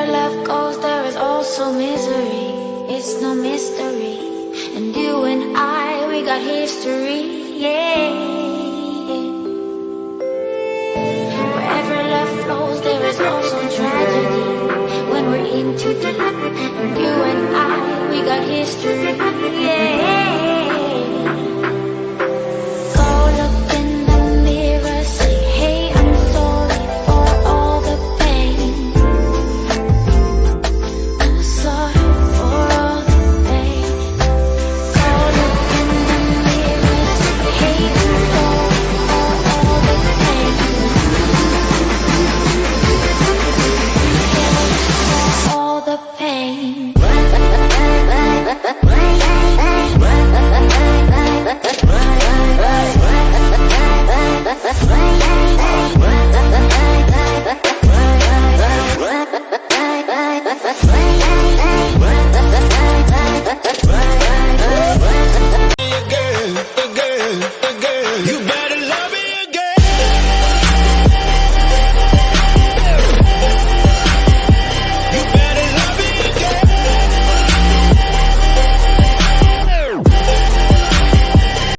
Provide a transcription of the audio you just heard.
love goes, there is also misery. It's no mystery. And you and I, we got history, yeah. Wherever love flows, there is also tragedy. When we're in too deep, and you and I, we got history,